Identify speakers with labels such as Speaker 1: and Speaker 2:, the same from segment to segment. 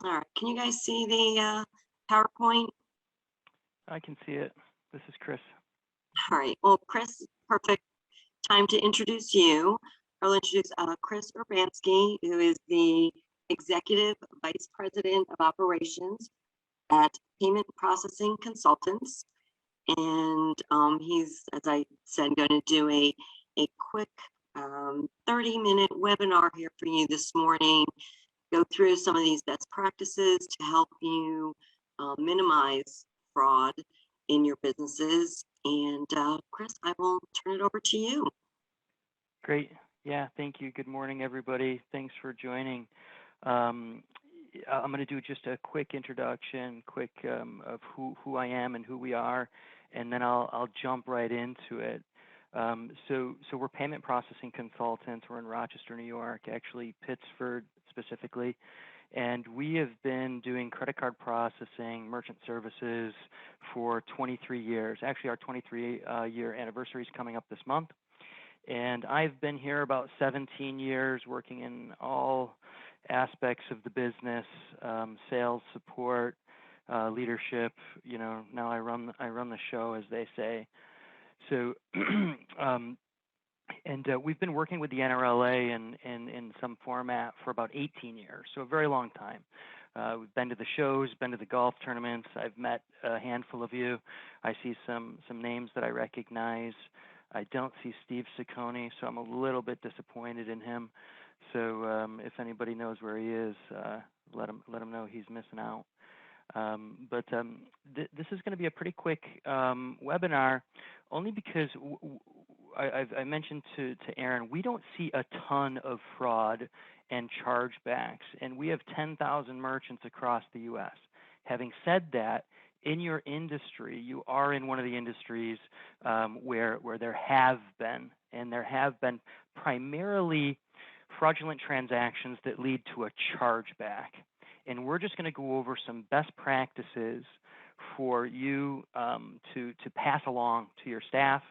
Speaker 1: All right. Can you guys see the PowerPoint?
Speaker 2: I can see it. This is Chris.
Speaker 1: All right. Well, Chris, perfect time to introduce you. I'll introduce Chris Urbanski, who is the Executive Vice President of Operations at Payment Processing Consultants. And he's, as I said, going to do a quick 30-minute webinar here for you this morning, go through some of these best practices to help you minimize fraud in your businesses. And Chris, I will turn it over to you.
Speaker 2: Great. Yeah, thank you. Good morning, everybody. Thanks for joining. I'm going to do just a quick introduction, of who I am and who we are, and then I'll jump right into it. So we're payment processing consultants. We're in Rochester, New York, actually Pittsford specifically. And we have been doing credit card processing, merchant services for 23 years. Actually, our 23-year anniversary is coming up this month. And I've been here about 17 years working in all aspects of the business, sales, support, leadership. Now I run the show, as they say. So we've been working with the NRLA in some format for about 18 years, so a very long time. We've been to the shows, been to the golf tournaments. I've met a handful of you. I see some names that I recognize. I don't see Steve Ciccone, so I'm a little bit disappointed in him. So if anybody knows where he is, let him know he's missing out. This is going to be a pretty quick webinar, only because I mentioned to Aaron, we don't see a ton of fraud and chargebacks, and we have 10,000 merchants across the U.S. Having said that, in your industry, you are in one of the industries where there have been primarily fraudulent transactions that lead to a chargeback. And we're just going to go over some best practices for you to pass along to your staff,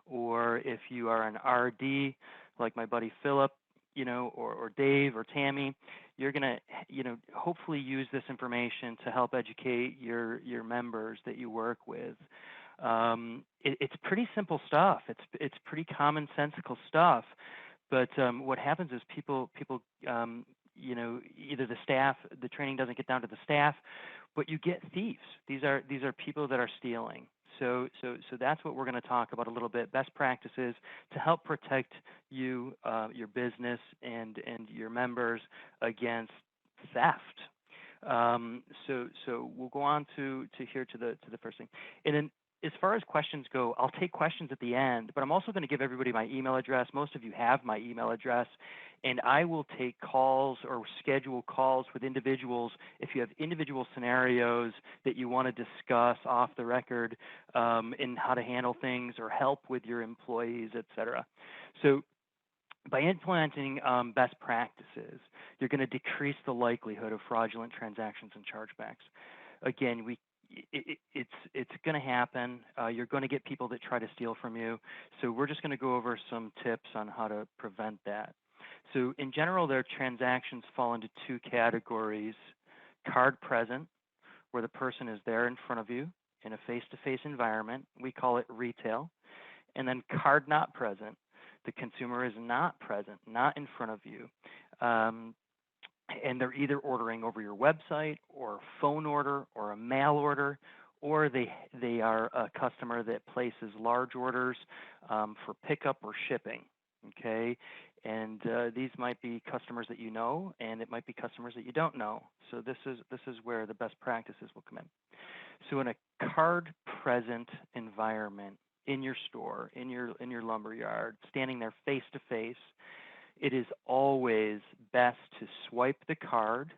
Speaker 2: or if you are an RD like my buddy Philip, or Dave or Tammy, you're going to, hopefully use this information to help educate your members that you work with. It's pretty simple stuff. It's pretty commonsensical stuff. But what happens is people either the training doesn't get down to the staff, but you get thieves. These are people that are stealing. So that's what we're going to talk about a little bit. Best practices to help protect you, your business, and your members against theft. So we'll go on to the first thing. And then, as far as questions go, I'll take questions at the end, but I'm also going to give everybody my email address. Most of you have my email address, and I will take calls or schedule calls with individuals if you have individual scenarios that you want to discuss off the record in how to handle things or help with your employees, et cetera. So by implementing best practices, you're going to decrease the likelihood of fraudulent transactions and chargebacks. Again, it's going to happen. You're going to get people that try to steal from you. So we're just going to go over some tips on how to prevent that. So in general, their transactions fall into two categories: card present, where the person is there in front of you in a face-to-face environment. We call it retail. And then card not present. The consumer is not present, not in front of you. And they're either ordering over your website or a phone order or a mail order, or they are a customer that places large orders for pickup or shipping, okay? And these might be customers that you know, and it might be customers that you don't know. So this is where the best practices will come in. So in a card present environment, in your store, in your lumber yard, standing there face to face, it is always best to swipe the card.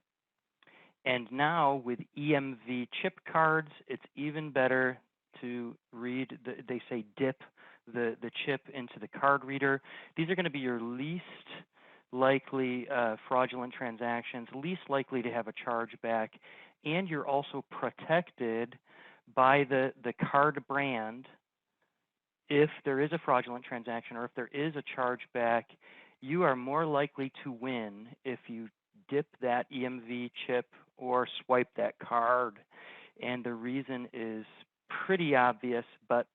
Speaker 2: And now with EMV chip cards, it's even better to read, they say dip the chip into the card reader. These are going to be your least likely fraudulent transactions, least likely to have a chargeback, and you're also protected by the card brand. If there is a fraudulent transaction or if there is a chargeback, you are more likely to win if you dip that EMV chip or swipe that card. And the reason is pretty obvious, but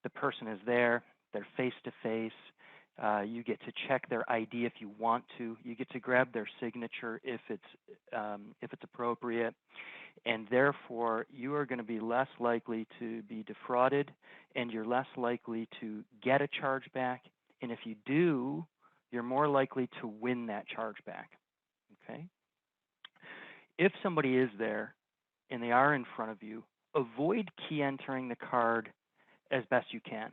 Speaker 2: the person is there, they're face to face. You get to check their ID if you want to. You get to grab their signature if it's appropriate, and therefore you are going to be less likely to be defrauded, and you're less likely to get a chargeback. And if you do, you're more likely to win that chargeback. Okay. If somebody is there and they are in front of you, avoid key entering the card as best you can.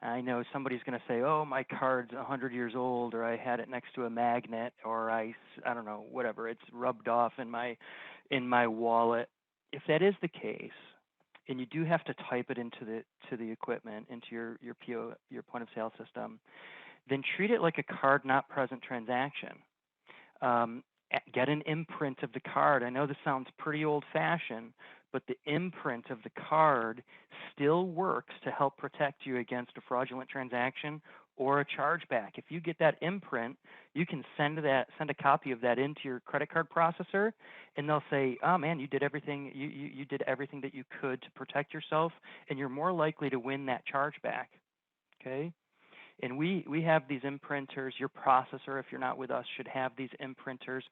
Speaker 2: I know somebody's going to say, oh, my card's 100 years old, or I had it next to a magnet, or I don't know, whatever, it's rubbed off in my wallet. If that is the case, and you do have to type it into the equipment, into your point of sale system, then treat it like a card not present transaction. Get an imprint of the card. I know this sounds pretty old-fashioned, but the imprint of the card still works to help protect you against a fraudulent transaction or a chargeback. If you get that imprint, you can send a copy of that into your credit card processor, and they'll say, "Oh man, you did everything. You did everything that you could to protect yourself, and you're more likely to win that chargeback." Okay. And we have these imprinters. Your processor, if you're not with us, should have these imprinters,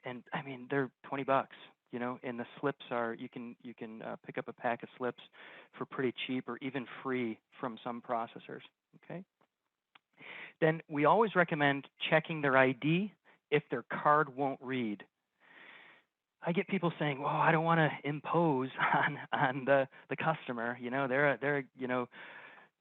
Speaker 2: and I mean they're $20, and the slips are you can pick up a pack of slips for pretty cheap or even free from some processors. Okay. Then we always recommend checking their ID if their card won't read. I get people saying, "Well, I don't want to impose on the customer.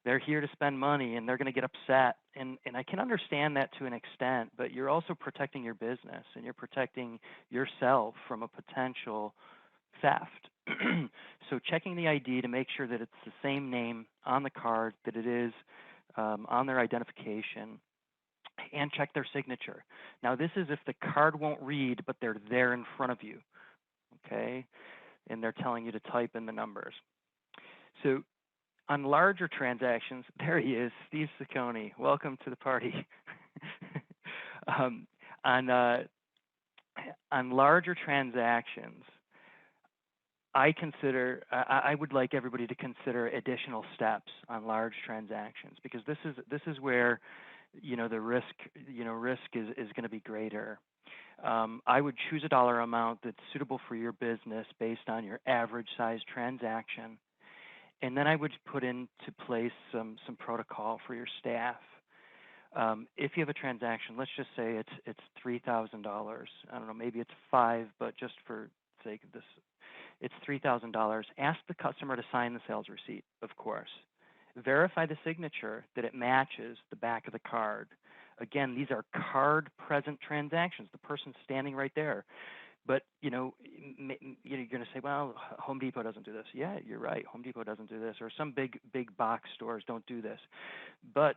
Speaker 2: They're here to spend money and they're going to get upset." And I can understand that to an extent, but you're also protecting your business and you're protecting yourself from a potential theft. So checking the ID to make sure that it's the same name on the card that it is on their identification, and check their signature. Now this is if the card won't read, but they're there in front of you, okay? And they're telling you to type in the numbers. So on larger transactions, there he is, Steve Ciccone. Welcome to the party. On larger transactions, I would like everybody to consider additional steps on large transactions, because this is where the risk is going to be greater. I would choose a dollar amount that's suitable for your business based on your average size transaction. And then I would put into place some protocol for your staff. If you have a transaction, let's just say it's $3,000. I don't know, maybe it's $5,000, but just for sake of this, it's $3,000. Ask the customer to sign the sales receipt, of course. Verify the signature that it matches the back of the card. Again, these are card present transactions. The person's standing right there. But, you're going to say, well, Home Depot doesn't do this. Yeah, you're right. Home Depot doesn't do this, or some big box stores don't do this. But,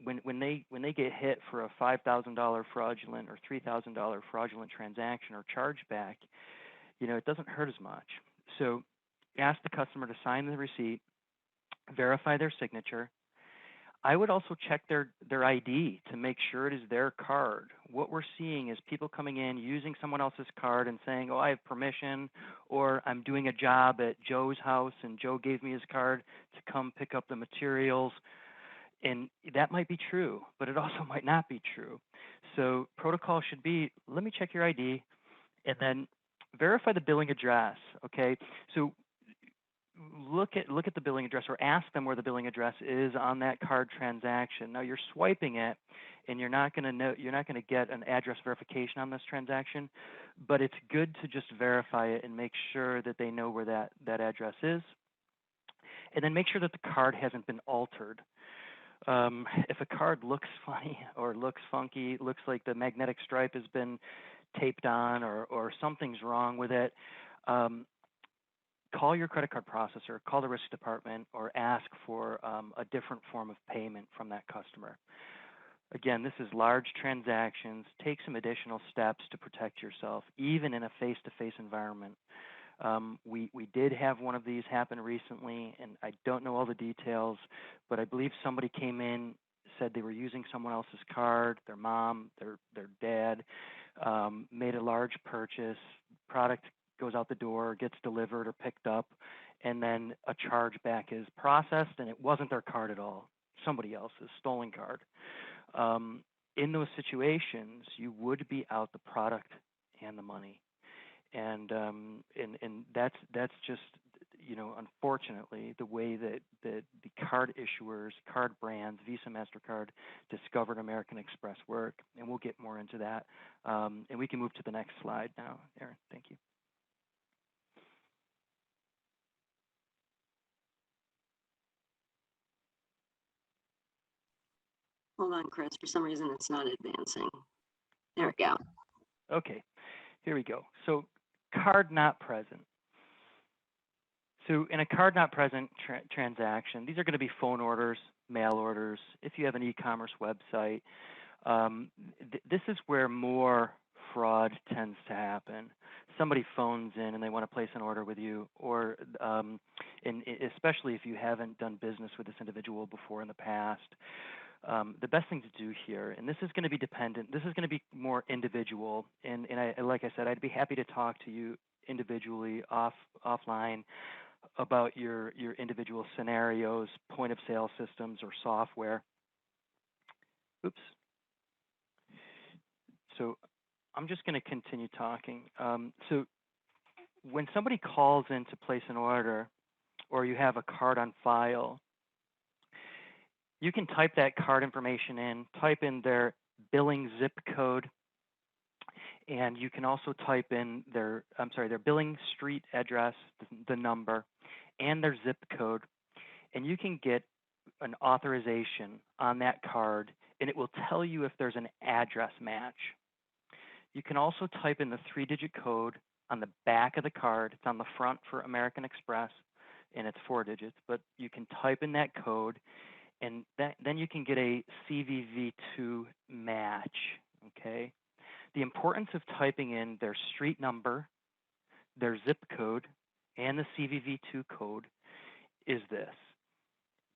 Speaker 2: when they get hit for a $5,000 fraudulent or $3,000 fraudulent transaction or chargeback, it doesn't hurt as much. So ask the customer to sign the receipt, verify their signature. I would also check their ID to make sure it is their card. What we're seeing is people coming in using someone else's card and saying, "Oh, I have permission," or "I'm doing a job at Joe's house and Joe gave me his card to come pick up the materials." And that might be true, but it also might not be true. So protocol should be, let me check your ID, and then verify the billing address. Okay, so look at the billing address, or ask them where the billing address is on that card transaction. Now you're swiping it, and you're not going to get an address verification on this transaction, but it's good to just verify it and make sure that they know where that address is, and then make sure that the card hasn't been altered. If a card looks funny or looks funky, looks like the magnetic stripe has been taped on, or something's wrong with it, call your credit card processor, call the risk department, or ask for a different form of payment from that customer. Again, this is large transactions. Take some additional steps to protect yourself, even in a face-to-face environment. We did have one of these happen recently, and I don't know all the details, but I believe somebody came in, said they were using someone else's card, their mom, their dad, made a large purchase, product goes out the door, gets delivered or picked up, and then a chargeback is processed and it wasn't their card at all, somebody else's stolen card. In those situations, you would be out the product and the money, and that's just, unfortunately, the way that the card issuers, card brands, Visa, MasterCard, Discover, and American Express work, and we'll get more into that. And we can move to the next slide now, Aaron. Thank you.
Speaker 1: Hold on, Chris. For some reason, it's not advancing. There we go.
Speaker 2: Okay, here we go. So card not present. So in a card not present transaction, these are going to be phone orders, mail orders. If you have an e-commerce website, this is where more fraud tends to happen. Somebody phones in and they want to place an order with you, or especially if you haven't done business with this individual before in the past. The best thing to do here, and this is going to be dependent, this is going to be more individual, and like I said, I'd be happy to talk to you individually offline about your individual scenarios, point of sale systems, or software. Oops. So I'm just going to continue talking. So when somebody calls in to place an order, or you have a card on file, you can type that card information in, type in their billing zip code, and you can also type in their billing street address, the number, and their zip code, and you can get an authorization on that card, and it will tell you if there's an address match. You can also type in the 3-digit code on the back of the card. It's on the front for American Express, and it's 4 digits, but you can type in that code, and then you can get a CVV2 match, okay? The importance of typing in their street number, their zip code, and the CVV2 code is this.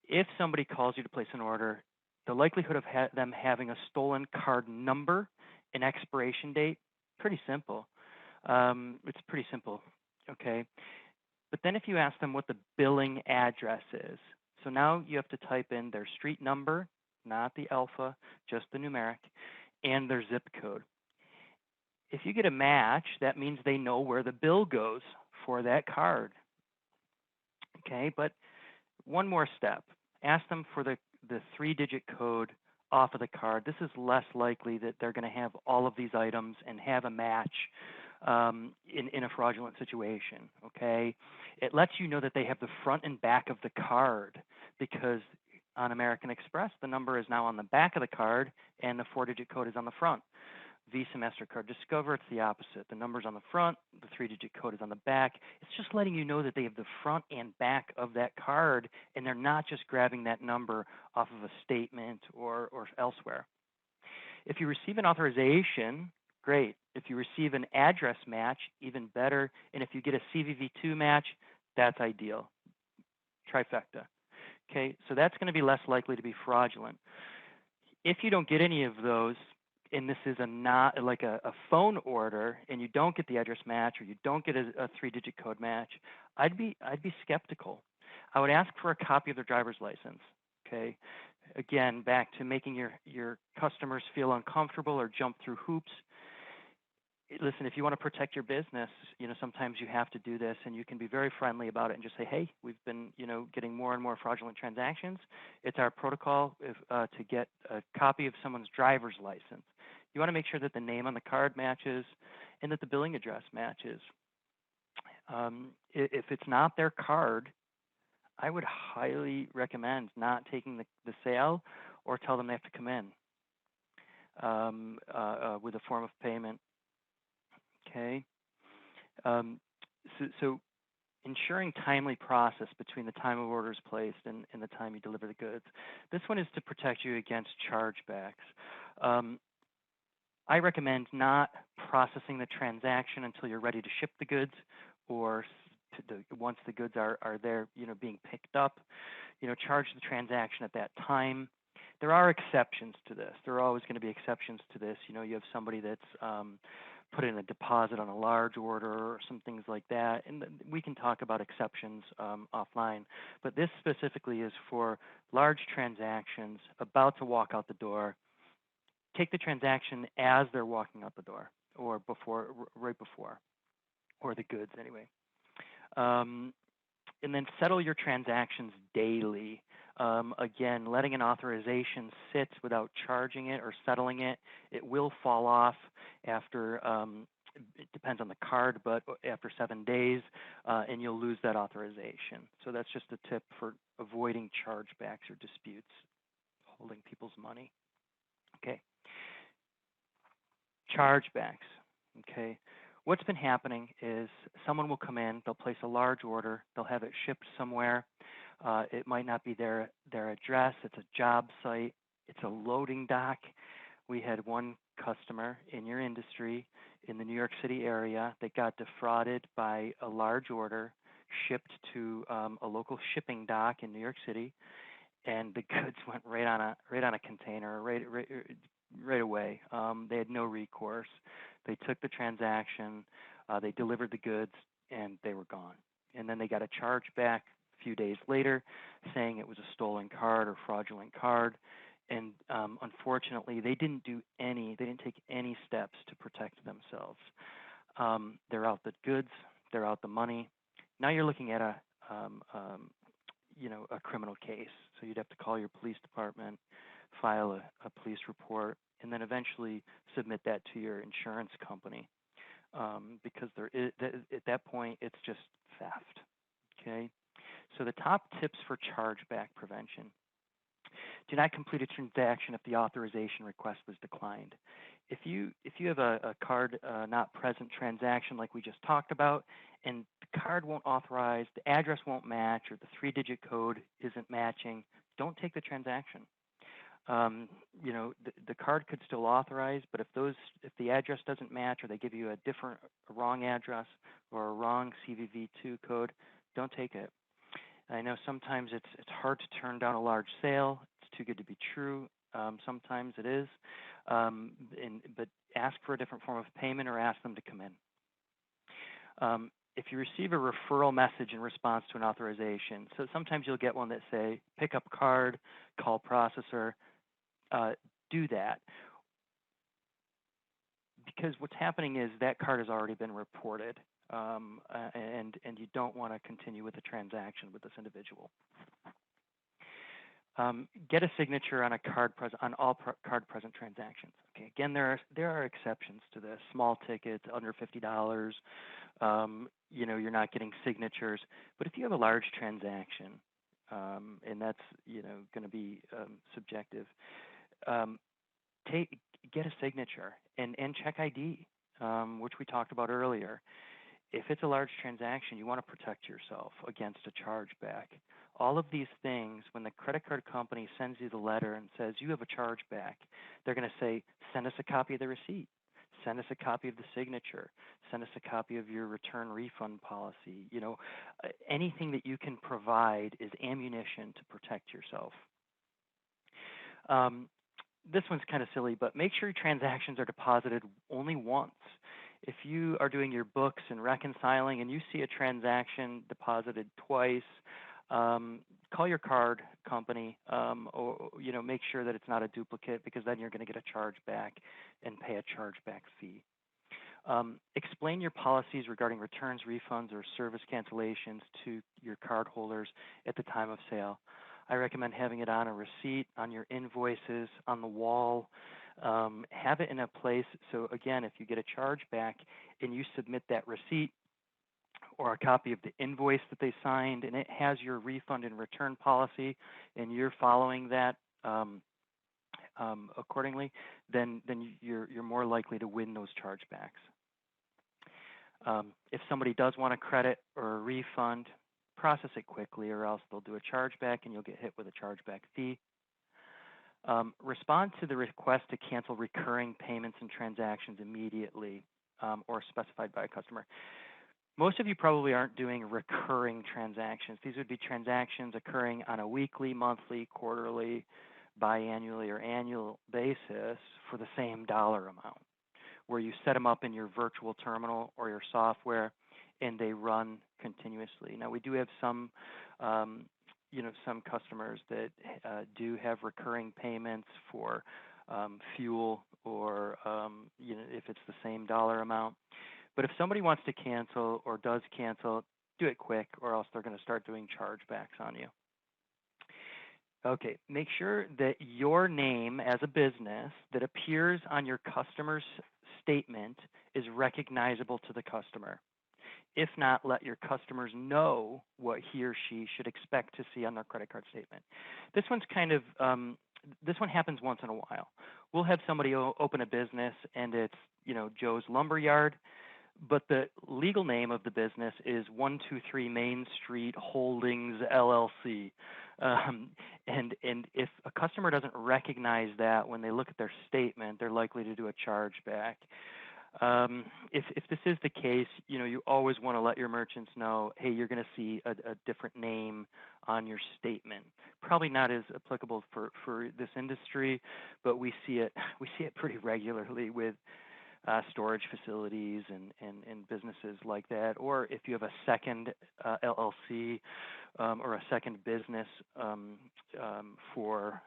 Speaker 2: If somebody calls you to place an order, the likelihood of them having a stolen card number and expiration date, pretty simple. It's pretty simple, okay? But then if you ask them what the billing address is, so now you have to type in their street number, not the alpha, just the numeric, and their zip code. If you get a match, that means they know where the bill goes for that card. Okay, but one more step. Ask them for the 3-digit code off of the card. This is less likely that they're going to have all of these items and have a match in a fraudulent situation, okay? It lets you know that they have the front and back of the card, because on American Express, the number is now on the back of the card and the 4-digit code is on the front. Visa, MasterCard, Discover, it's the opposite. The number's on the front, the 3-digit code is on the back. It's just letting you know that they have the front and back of that card, and they're not just grabbing that number off of a statement or elsewhere. If you receive an authorization, great. If you receive an address match, even better. And if you get a CVV2 match, that's ideal. Trifecta. Okay, so that's going to be less likely to be fraudulent. If you don't get any of those, and this is not like a phone order, and you don't get the address match, or you don't get a 3-digit code match, I'd be skeptical. I would ask for a copy of their driver's license. Okay, again, back to making your customers feel uncomfortable or jump through hoops. Listen, if you want to protect your business, sometimes you have to do this, and you can be very friendly about it and just say, hey, we've been, getting more and more fraudulent transactions. It's our protocol to get a copy of someone's driver's license. You want to make sure that the name on the card matches and that the billing address matches. If it's not their card, I would highly recommend not taking the sale, or tell them they have to come in with a form of payment. Okay, so ensuring timely process between the time of order is placed and the time you deliver the goods. This one is to protect you against chargebacks. I recommend not processing the transaction until you're ready to ship the goods, or once the goods are there, being picked up. Charge the transaction at that time. There are exceptions to this. There are always going to be exceptions to this. You have somebody that's put in a deposit on a large order or some things like that, and we can talk about exceptions offline. But this specifically is for large transactions about to walk out the door. Take the transaction as they're walking out the door, or right before, or the goods anyway. And then settle your transactions daily. Again, letting an authorization sit without charging it or settling it, it will fall off after, it depends on the card, but after 7 days, and you'll lose that authorization. So that's just a tip for avoiding chargebacks or disputes, holding people's money. Okay. Chargebacks. Okay. What's been happening is someone will come in, they'll place a large order, they'll have it shipped somewhere. It might not be their address, it's a job site, it's a loading dock. We had one customer in your industry in the New York City area that got defrauded by a large order shipped to a local shipping dock in New York City, and the goods went right on a container right away. They had no recourse. They took the transaction, they delivered the goods, and they were gone. And then they got a charge back a few days later saying it was a stolen card or fraudulent card. And unfortunately, they didn't take any steps to protect themselves. They're out the goods, they're out the money. Now you're looking at a criminal case. So you'd have to call your police department, file a police report, and then eventually submit that to your insurance company, because at that point it's just theft. Okay, so the top tips for chargeback prevention: do not complete a transaction if the authorization request was declined. If you have a card not present transaction like we just talked about, and the card won't authorize, the address won't match, or the 3-digit code isn't matching, don't take the transaction. The card could still authorize, but if the address doesn't match, or they give you a wrong address or a wrong CVV2 code, don't take it. I know sometimes it's hard to turn down a large sale. It's too good to be true. Sometimes it is, but ask for a different form of payment or ask them to come in. If you receive a referral message in response to an authorization, so sometimes you'll get one that say, pick up card, call processor, do that. Because what's happening is that card has already been reported, and you don't want to continue with the transaction with this individual. Get a signature on a on all card present transactions. Okay, again, there are exceptions to this. Small tickets, under $50. You're not getting signatures. But if you have a large transaction, and that's going to be subjective, get a signature and check ID, which we talked about earlier. If it's a large transaction, you want to protect yourself against a chargeback. All of these things, when the credit card company sends you the letter and says you have a chargeback, they're going to say, send us a copy of the receipt, send us a copy of the signature, send us a copy of your return refund policy. Anything that you can provide is ammunition to protect yourself. This one's kind of silly, but make sure your transactions are deposited only once. If you are doing your books and reconciling and you see a transaction deposited twice, call your card company, or make sure that it's not a duplicate, because then you're going to get a chargeback and pay a chargeback fee. Explain your policies regarding returns, refunds, or service cancellations to your card holders at the time of sale. I recommend having it on a receipt, on your invoices, on the wall. Have it in a place, so again, if you get a chargeback and you submit that receipt or a copy of the invoice that they signed, and it has your refund and return policy, and you're following that accordingly, then you're more likely to win those chargebacks. If somebody does want a credit or a refund, process it quickly, or else they'll do a chargeback and you'll get hit with a chargeback fee. Respond to the request to cancel recurring payments and transactions immediately, or specified by a customer. Most of you probably aren't doing recurring transactions. These would be transactions occurring on a weekly, monthly, quarterly biannually or annual basis for the same dollar amount, where you set them up in your virtual terminal or your software, and they run continuously. Now, we do have some, some customers that do have recurring payments for fuel or, if it's the same dollar amount. But if somebody wants to cancel or does cancel, do it quick, or else they're going to start doing chargebacks on you. Okay, make sure that your name as a business that appears on your customer's statement is recognizable to the customer. If not, let your customers know what he or she should expect to see on their credit card statement. This one's this one happens once in a while. We'll have somebody open a business and it's, Joe's Lumber Yard, but the legal name of the business is 123 Main Street Holdings LLC. And if a customer doesn't recognize that when they look at their statement, they're likely to do a chargeback. If this is the case, you always want to let your merchants know, hey, you're going to see a different name on your statement. Probably not as applicable for this industry, but we see it pretty regularly with storage facilities and businesses like that. Or if you have a second LLC or a second business for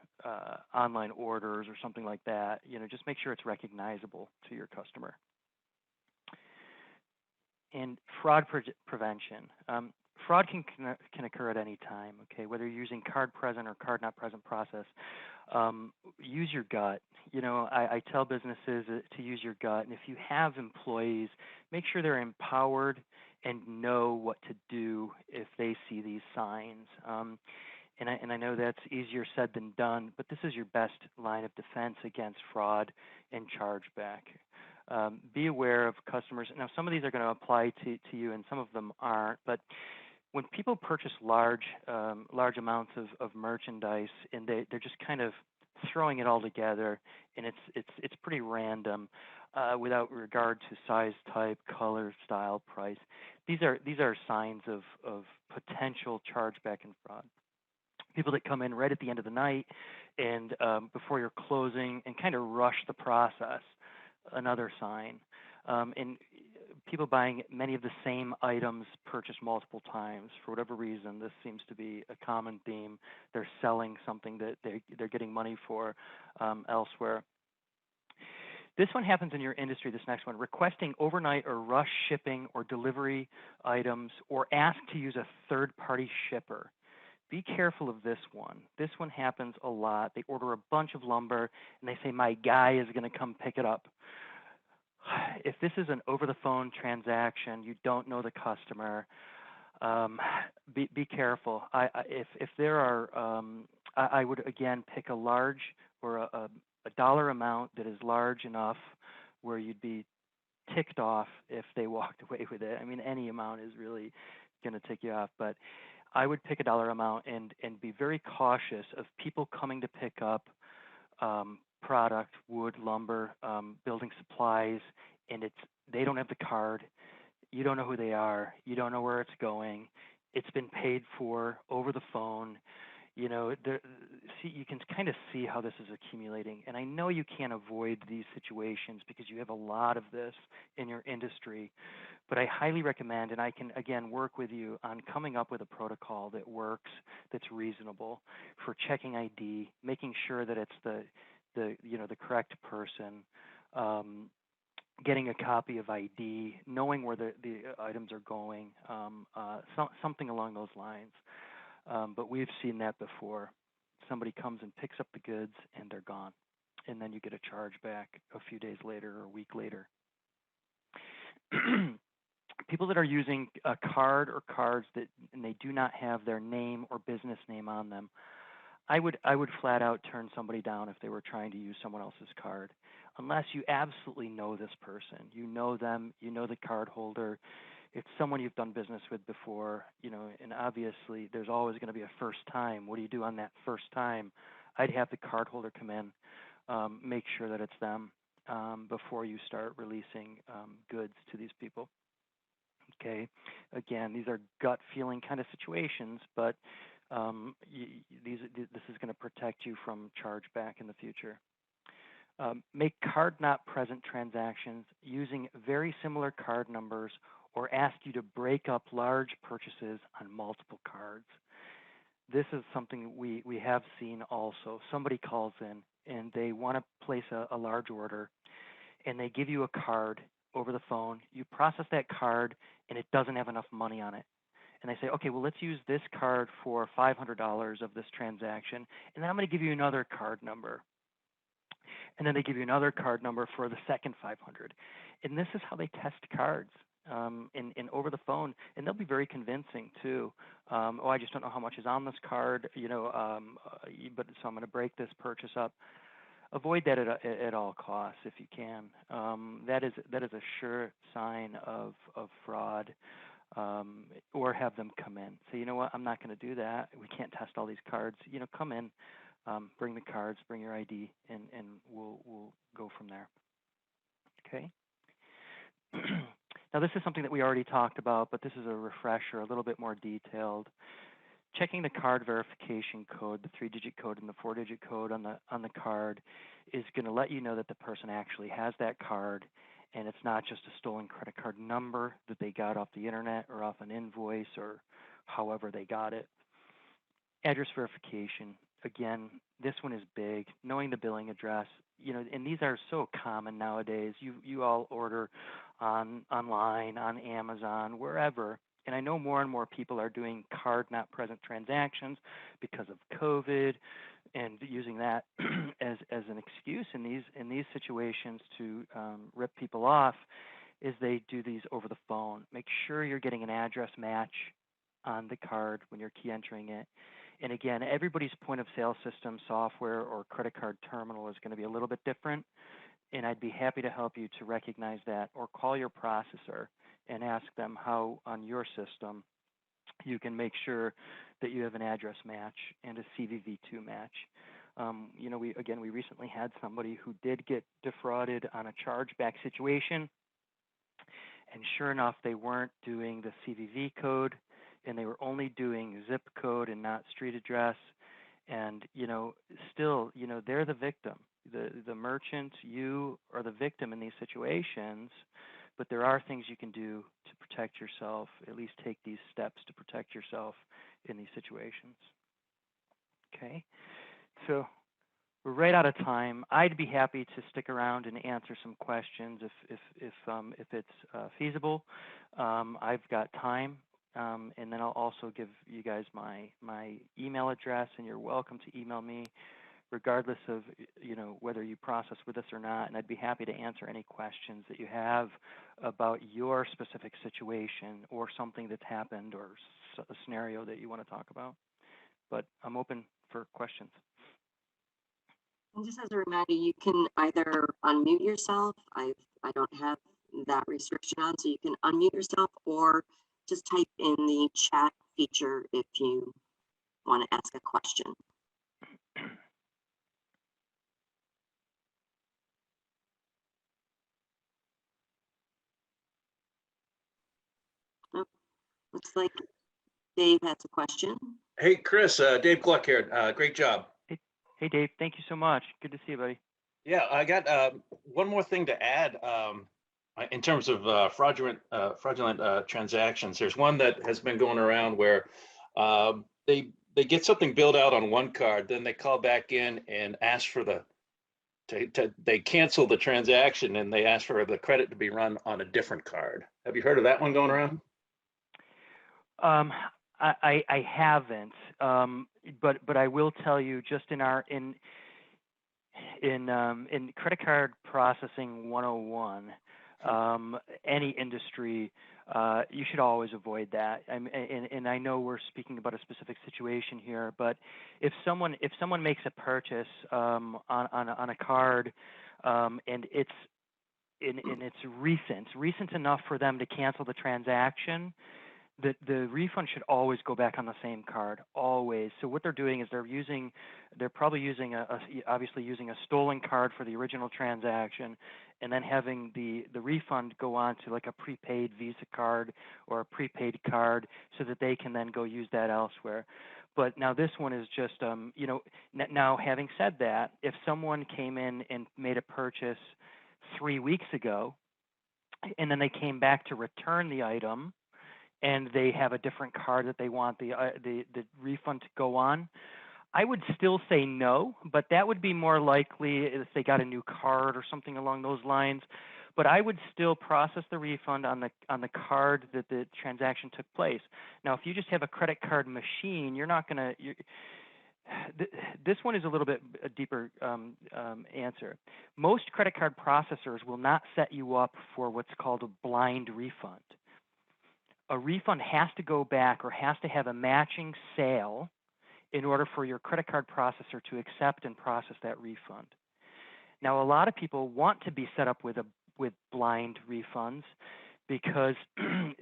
Speaker 2: online orders or something like that, just make sure it's recognizable to your customer. And fraud prevention. Fraud can occur at any time, okay? Whether you're using card present or card not present process, use your gut. I tell businesses to use your gut, and if you have employees, make sure they're empowered and know what to do if they see these signs. And I know that's easier said than done, but this is your best line of defense against fraud and chargeback. Be aware of customers. Now, some of these are going to apply to you, and some of them aren't. But when people purchase large amounts of merchandise, and they're just kind of throwing it all together, and it's pretty random, without regard to size, type, color, style, price. These are signs of potential chargeback and fraud. People that come in right at the end of the night and before you're closing and kind of rush the process. Another sign. And people buying many of the same items purchased multiple times. For whatever reason, this seems to be a common theme. They're selling something that they're getting money for elsewhere. This one happens in your industry, this next one. Requesting overnight or rush shipping or delivery items, or ask to use a third-party shipper. Be careful of this one. This one happens a lot. They order a bunch of lumber, and they say, my guy is going to come pick it up. If this is an over-the-phone transaction, you don't know the customer, be careful. If there are, I would, again, pick a large or a dollar amount that is large enough where you'd be ticked off if they walked away with it. I mean, any amount is really going to tick you off, but I would pick a dollar amount and be very cautious of people coming to pick up product, wood, lumber, building supplies, and they don't have the card. You don't know who they are. You don't know where it's going. It's been paid for over the phone. You can kind of see how this is accumulating. And I know you can't avoid these situations because you have a lot of this in your industry. But I highly recommend, and I can, again, work with you on coming up with a protocol that works, that's reasonable for checking ID, making sure that it's the correct person, getting a copy of ID, knowing where the items are going, something along those lines. But we've seen that before. Somebody comes and picks up the goods, and they're gone. And then you get a charge back a few days later or a week later. People that are using a card or cards and they do not have their name or business name on them, I would flat out turn somebody down if they were trying to use someone else's card, unless you absolutely know this person. You know them, you know the card holder. It's someone you've done business with before, and obviously there's always going to be a first time. What do you do on that first time? I'd have the card holder come in, make sure that it's them before you start releasing goods to these people. Okay, again, these are gut feeling kind of situations, but This is going to protect you from chargeback in the future. Make card not present transactions using very similar card numbers or ask you to break up large purchases on multiple cards. This is something we have seen also. Somebody calls in and they want to place a large order, and they give you a card over the phone. You process that card and it doesn't have enough money on it. And they say, okay, well, let's use this card for $500 of this transaction, and then I'm going to give you another card number. And then they give you another card number for the second 500. And this is how they test cards in over the phone, and they'll be very convincing too. I just don't know how much is on this card, but so I'm going to break this purchase up. Avoid that at all costs if you can. That is a sure sign of fraud. Or have them come in. Say, you know what, I'm not going to do that. We can't test all these cards. Come in, bring the cards, bring your ID, and we'll go from there. Okay. Now, this is something that we already talked about, but this is a refresher, a little bit more detailed. Checking the card verification code, the 3-digit code and the 4-digit code on the card, is going to let you know that the person actually has that card, and it's not just a stolen credit card number that they got off the internet or off an invoice or however they got it. Address verification, again, this one is big. Knowing the billing address, and these are so common nowadays. You all order online, on Amazon, wherever. And I know more and more people are doing card not present transactions because of COVID, and using that as an excuse in these situations to rip people off, is they do these over the phone. Make sure you're getting an address match on the card when you're key entering it. And again, everybody's point of sale system, software, or credit card terminal is going to be a little bit different, and I'd be happy to help you to recognize that, or call your processor and ask them how on your system you can make sure that you have an address match and a CVV2 match. We recently had somebody who did get defrauded on a chargeback situation, and sure enough, they weren't doing the CVV code, and they were only doing zip code and not street address. And still, they're the victim. The merchant, you are the victim in these situations. But there are things you can do to protect yourself, at least take these steps to protect yourself in these situations. Okay, so we're right out of time. I'd be happy to stick around and answer some questions if it's feasible. I've got time, and then I'll also give you guys my email address, and you're welcome to email me regardless of whether you process with us or not, and I'd be happy to answer any questions that you have about your specific situation or something that's happened or a scenario that you want to talk about. But I'm open for questions.
Speaker 1: And just as a reminder, you can either unmute yourself. I don't have that restriction on, so you can unmute yourself, or just type in the chat feature if you want to ask a question. Oh, looks like Dave has a question.
Speaker 3: Hey, Chris, Dave Gluck here. Great job.
Speaker 2: Hey, Dave. Thank you so much. Good to see you, buddy.
Speaker 3: Yeah, I got one more thing to add in terms of fraudulent transactions. There's one that has been going around where they get something billed out on one card, then they call back in and ask for they cancel the transaction, and they ask for the credit to be run on a different card. Have you heard of that one going around?
Speaker 2: I haven't, but I will tell you, just in credit card processing 101, any industry, you should always avoid that. And I know we're speaking about a specific situation here, but if someone makes a purchase on a card, and it's recent enough for them to cancel the transaction, The refund should always go back on the same card, always. So what they're doing is they're probably using obviously using a stolen card for the original transaction, and then having the refund go on to like a prepaid Visa card or a prepaid card, so that they can then go use that elsewhere. But now this one is just, now having said that, if someone came in and made a purchase 3 weeks ago, and then they came back to return the item, and they have a different card that they want the refund to go on, I would still say no, but that would be more likely if they got a new card or something along those lines. But I would still process the refund on the card that the transaction took place. Now, if you just have a credit card machine, you're not going to. This one is a little bit a deeper answer. Most credit card processors will not set you up for what's called a blind refund. A refund has to go back or has to have a matching sale in order for your credit card processor to accept and process that refund. Now, a lot of people want to be set up with blind refunds because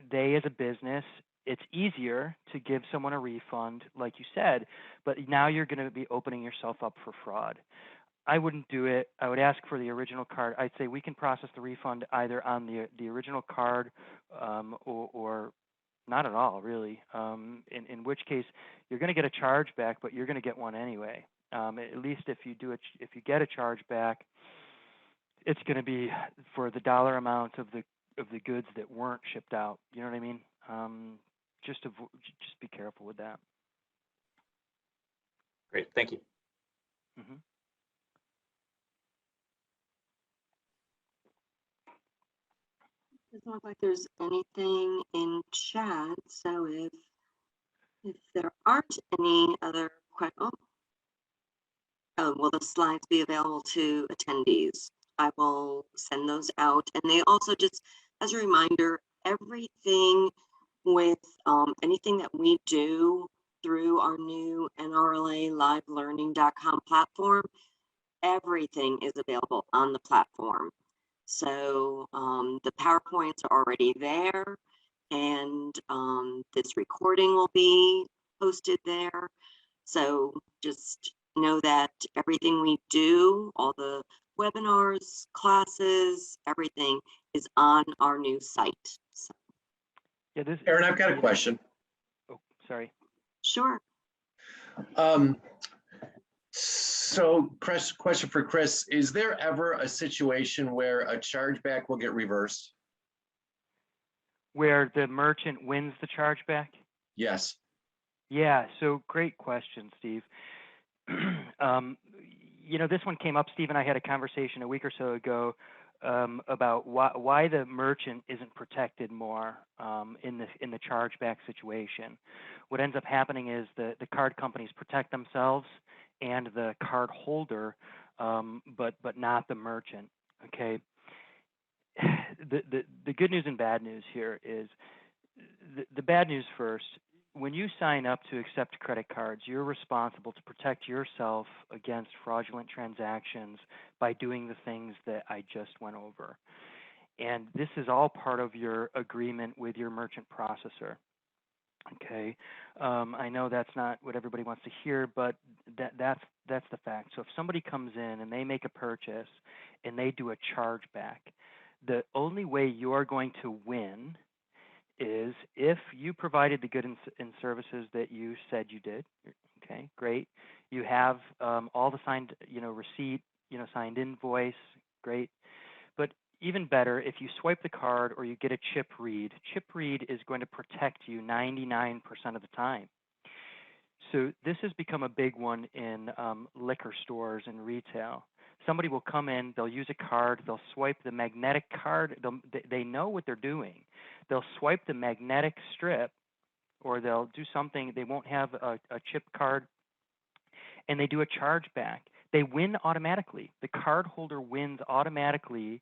Speaker 2: they, as a business, it's easier to give someone a refund, like you said, but now you're going to be opening yourself up for fraud. I wouldn't do it. I would ask for the original card. I'd say we can process the refund either on the original card or not at all, really. In which case, you're going to get a chargeback, but you're going to get one anyway. At least if you get a chargeback, it's going to be for the dollar amount of the goods that weren't shipped out. You know what I mean? Just be careful with that.
Speaker 3: Great, thank you.
Speaker 2: Mm-hmm.
Speaker 1: Doesn't look like there's anything in chat, so if there aren't any other questions, will the slides be available to attendees? I will send those out, and they also, just as a reminder, everything with anything that we do through our new NRLA livelearning.com platform, everything is available on the platform. So the PowerPoints are already there, and this recording will be posted there. So just know that everything we do, all the webinars, classes, everything is on our new site. So.
Speaker 2: Yeah,
Speaker 4: Aaron, I've got a question.
Speaker 2: Oh, sorry.
Speaker 1: Sure.
Speaker 4: So, Chris, question for Chris: is there ever a situation where a chargeback will get reversed?
Speaker 2: Where the merchant wins the chargeback?
Speaker 4: Yes.
Speaker 2: Yeah. So great question, Steve. This one came up. Steve and I had a conversation a week or so ago about why the merchant isn't protected more in the chargeback situation. What ends up happening is the card companies protect themselves and the card holder, but not the merchant. Okay. The good news and bad news here is the bad news first. When you sign up to accept credit cards, you're responsible to protect yourself against fraudulent transactions by doing the things that I just went over. And this is all part of your agreement with your merchant processor. Okay, I know that's not what everybody wants to hear, but that's the fact. So if somebody comes in and they make a purchase and they do a chargeback, the only way you're going to win is if you provided the goods and services that you said you did. Okay, great. You have all the signed, receipt, signed invoice. Great. But even better, if you swipe the card or you get a chip read is going to protect you 99% of the time. So this has become a big one in liquor stores and retail. Somebody will come in, they'll use a card, they'll swipe the magnetic card, they know what they're doing. They'll swipe the magnetic strip, or they'll do something, they won't have a chip card, and they do a chargeback. They win automatically. The card holder wins automatically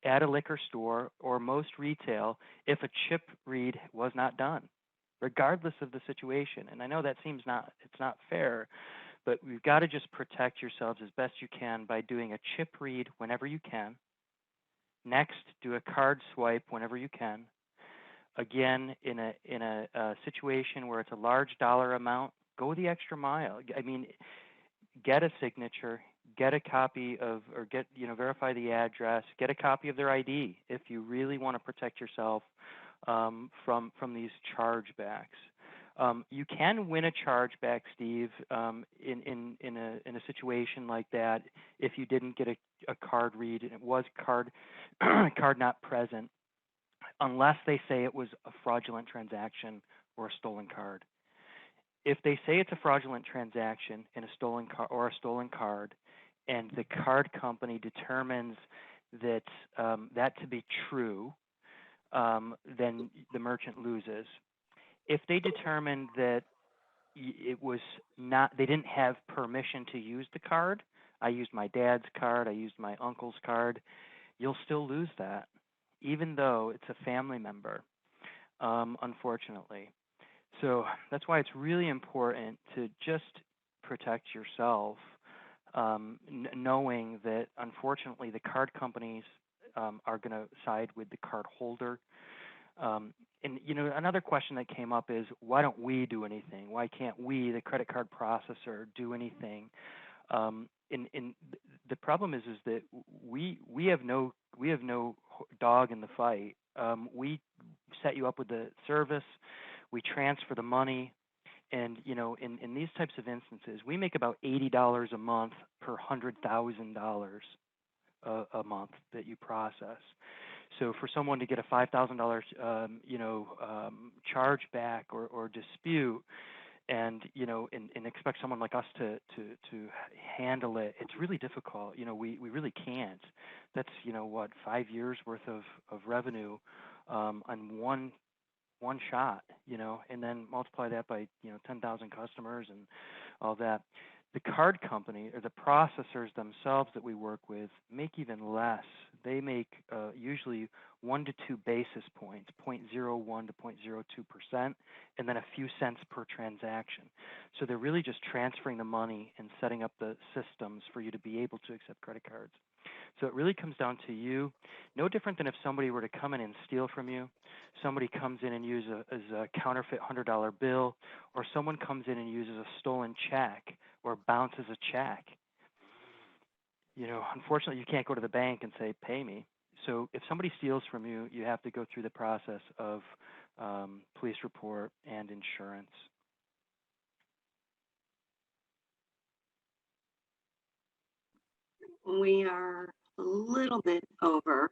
Speaker 2: at a liquor store or most retail if a chip read was not done, regardless of the situation. And I know that seems it's not fair, but we've got to just protect yourselves as best you can by doing a chip read whenever you can. Next, do a card swipe whenever you can. again, in a situation where it's a large dollar amount, go the extra mile. I mean, get a signature, get a copy of, or get, verify the address, get a copy of their ID if you really want to protect yourself from these chargebacks. You can win a chargeback, Steve, in a situation like that if you didn't get a card read and it was card not present, unless they say it was a fraudulent transaction or a stolen card. If they say it's a fraudulent transaction in a stolen car or a stolen card, and the card company determines that that to be true, then the merchant loses. If they determine that it was not, they didn't have permission to use the card, I used my dad's card, I used my uncle's card, you'll still lose that, even though it's a family member, unfortunately. So that's why it's really important to just protect yourself, knowing that unfortunately the card companies are going to side with the card holder. And another question that came up is, why don't we do anything? Why can't we, the credit card processor, do anything? And the problem is that we have no dog in the fight. We set you up with the service, we transfer the money, and in these types of instances, we make about $80 a month per $100,000 a month that you process. So for someone to get a $5,000 chargeback or dispute, and expect someone like us to handle it, it's really difficult. We really can't. That's 5 years worth of revenue on one shot, and then multiply that by 10,000 customers and all that. The card company or the processors themselves that we work with make even less. They make usually 1 to 2 basis points, 0.01 to 0.02%, and then a few cents per transaction. So they're really just transferring the money and setting up the systems for you to be able to accept credit cards. So it really comes down to you. No different than if somebody were to come in and steal from you, somebody comes in and uses a counterfeit $100 bill, or someone comes in and uses a stolen check or bounces a check. Unfortunately, you can't go to the bank and say, pay me. So if somebody steals from you, you have to go through the process of police report and insurance.
Speaker 1: We are a little bit over,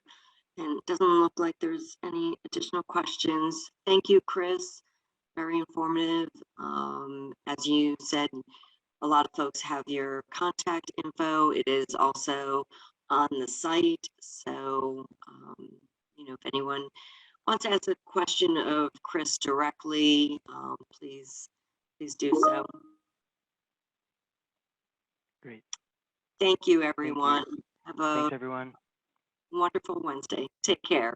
Speaker 1: and it doesn't look like there's any additional questions. Thank you, Chris. Very informative. As you said, a lot of folks have your contact info. It is also on the site. So, if anyone wants to ask a question of Chris directly, please do so.
Speaker 2: Great.
Speaker 1: Thank you, everyone.
Speaker 2: Thank you.
Speaker 1: Have a
Speaker 2: Thanks, everyone.
Speaker 1: wonderful Wednesday. Take care.